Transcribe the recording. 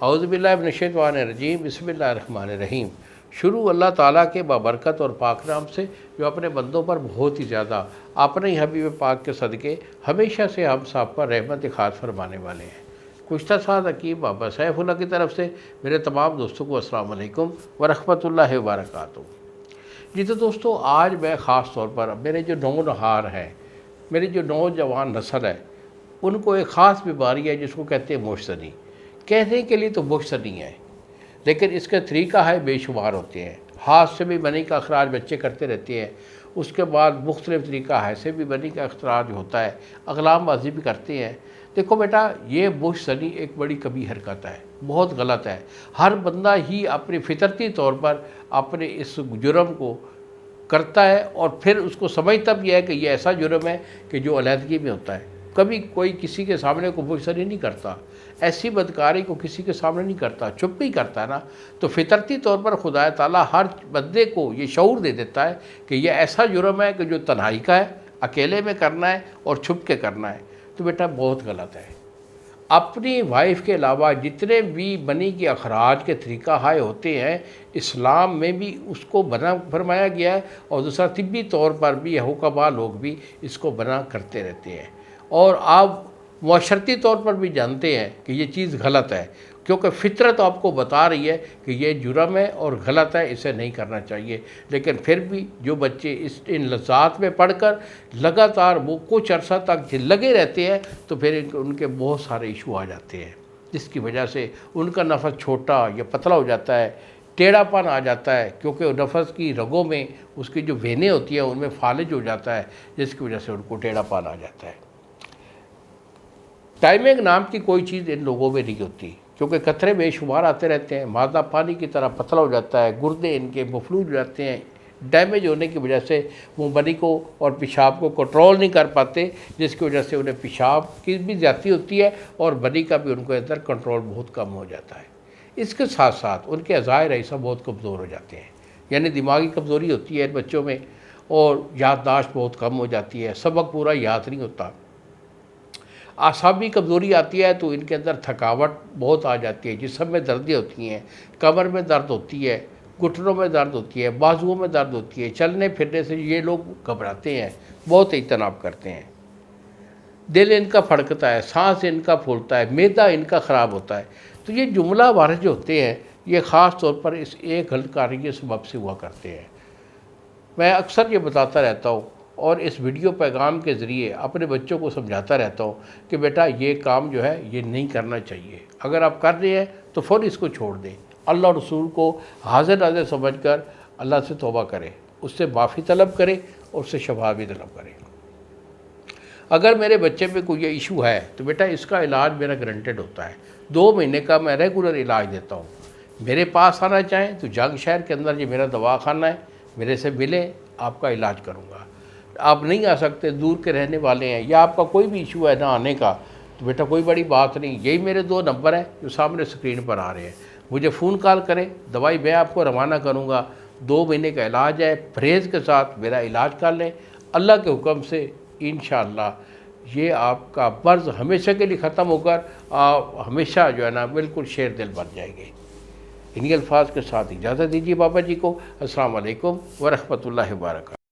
اعوذ باللہ من الشیطان الرجیم، بسم اللہ الرحمن الرحیم۔ شروع اللہ تعالیٰ کے بابرکت اور پاک نام سے جو اپنے بندوں پر بہت ہی زیادہ اپنے ہی حبیب پاک کے صدقے ہمیشہ سے ہم سب پر رحمت خاص فرمانے والے ہیں۔ گزشتہ سال حکیم بابا سیف اللہ کی طرف سے میرے تمام دوستوں کو السلام علیکم ورحمۃ اللہ وبرکاتہ۔ جی تو دوستو، آج میں خاص طور پر میرے جو نونہار ہیں، میری جو نوجوان نسل ہے، ان کو ایک خاص بیماری ہے جس کو کہتے ہیں موشزنی۔ کہنے کے لیے تو موشزنی ہے، لیکن اس کا طریقہ ہے بے شمار ہوتے ہیں۔ ہاتھ سے بھی منی کا اخراج بچے کرتے رہتے ہیں، اس کے بعد مختلف طریقہ ہے سے بھی منی کا اخراج ہوتا ہے، اقلام بازی بھی کرتے ہیں۔ دیکھو بیٹا، یہ موشزنی ایک بڑی کبھی حرکت ہے، بہت غلط ہے۔ ہر بندہ ہی اپنی فطرتی طور پر اپنے اس جرم کو کرتا ہے، اور پھر اس کو سمجھتا بھی ہے کہ یہ ایسا جرم ہے کہ جو علیحدگی میں ہوتا ہے۔ کبھی کوئی کسی کے سامنے کو موشزنی نہیں کرتا، ایسی بدکاری کو کسی کے سامنے نہیں کرتا، چپ ہی کرتا ہے نا۔ تو فطرتی طور پر خدا تعالیٰ ہر بندے کو یہ شعور دے دیتا ہے کہ یہ ایسا جرم ہے کہ جو تنہائی کا ہے، اکیلے میں کرنا ہے اور چھپ کے کرنا ہے۔ تو بیٹا بہت غلط ہے۔ اپنی وائف کے علاوہ جتنے بھی منی کے اخراج کے طریقہ ہائے ہوتے ہیں، اسلام میں بھی اس کو منع فرمایا گیا ہے، اور دوسرا طبی طور پر بھی حکماء لوگ بھی اس کو منع کرتے رہتے ہیں۔ اور آپ معاشرتی طور پر بھی جانتے ہیں کہ یہ چیز غلط ہے، کیونکہ فطرت آپ کو بتا رہی ہے کہ یہ جرم ہے اور غلط ہے، اسے نہیں کرنا چاہیے۔ لیکن پھر بھی جو بچے ان لذات میں پڑھ کر لگاتار وہ کچھ عرصہ تک لگے رہتے ہیں، تو پھر ان کے بہت سارے ایشو آ جاتے ہیں، جس کی وجہ سے ان کا نفس چھوٹا یا پتلا ہو جاتا ہے، ٹیڑھا پن آ جاتا ہے، کیونکہ نفس کی رگوں میں اس کی جو وینیں ہوتی ہیں ان میں فالج ہو جاتا ہے، جس کی وجہ سے ان کو ٹیڑھا پن آ جاتا ہے۔ ٹائمنگ نام کی کوئی چیز ان لوگوں میں نہیں ہوتی، کیونکہ قطرے بے شمار آتے رہتے ہیں، معدہ پانی کی طرح پتلا ہو جاتا ہے، گردے ان کے مفلوج ہو جاتے ہیں، ڈیمیج ہونے کی وجہ سے وہ منی کو اور پیشاب کو کنٹرول نہیں کر پاتے، جس کی وجہ سے انہیں پیشاب کی بھی زیادتی ہوتی ہے اور منی کا بھی ان کو اندر کنٹرول بہت کم ہو جاتا ہے۔ اس کے ساتھ ساتھ ان کے اعضائے رئیسہ بہت کمزور ہو جاتے ہیں، یعنی دماغی کمزوری ہوتی ہے ان بچوں میں، اور یادداشت بہت کم ہو جاتی ہے، سبق پورا یاد نہیں ہوتا۔ اعصابی کمزوری آتی ہے تو ان کے اندر تھکاوٹ بہت آ جاتی ہے، جسم میں دردیں ہوتی ہیں، کمر میں درد ہوتی ہے، گھٹنوں میں درد ہوتی ہے، بازوؤں میں درد ہوتی ہے، چلنے پھرنے سے یہ لوگ گھبراتے ہیں، بہت اجتناب کرتے ہیں، دل ان کا پھڑکتا ہے، سانس ان کا پھولتا ہے، معدہ ان کا خراب ہوتا ہے۔ تو یہ جملہ وارث جو ہوتے ہیں، یہ خاص طور پر اس ایک غلط کاری کے سبب سے ہوا کرتے ہیں۔ میں اکثر یہ بتاتا رہتا ہوں اور اس ویڈیو پیغام کے ذریعے اپنے بچوں کو سمجھاتا رہتا ہوں کہ بیٹا یہ کام جو ہے یہ نہیں کرنا چاہیے، اگر آپ کر رہے ہیں تو فوراً اس کو چھوڑ دیں، اللہ اور رسول کو حاضر ناظر سمجھ کر اللہ سے توبہ کریں، اس سے معافی طلب کریں اور اس سے شفا بھی طلب کریں۔ اگر میرے بچے میں کوئی ایشو ہے تو بیٹا اس کا علاج میرا گارنٹیڈ ہوتا ہے، 2 مہینے کا میں ریگولر علاج دیتا ہوں۔ میرے پاس آنا چاہیں تو جنگ شہر کے اندر یہ میرا دواخانہ ہے، میرے سے ملیں، آپ کا علاج کروں گا۔ آپ نہیں آ سکتے، دور کے رہنے والے ہیں، یا آپ کا کوئی بھی ایشو ہے نہ آنے کا، تو بیٹا کوئی بڑی بات نہیں، یہی میرے 2 نمبر ہیں جو سامنے اسکرین پر آ رہے ہیں، مجھے فون کال کریں، دوائی میں آپ کو روانہ کروں گا۔ 2 مہینے کا علاج ہے، پرہیز کے ساتھ میرا علاج کر لیں، اللہ کے حکم سے انشاءاللہ یہ آپ کا مرض ہمیشہ کے لیے ختم ہو کر آپ ہمیشہ جو ہے نا بالکل شیر دل بن جائیں گے۔ انہی الفاظ کے ساتھ اجازت دیجیے بابا جی کو۔ السلام علیکم ورحمۃ اللہ وبرکاتہ۔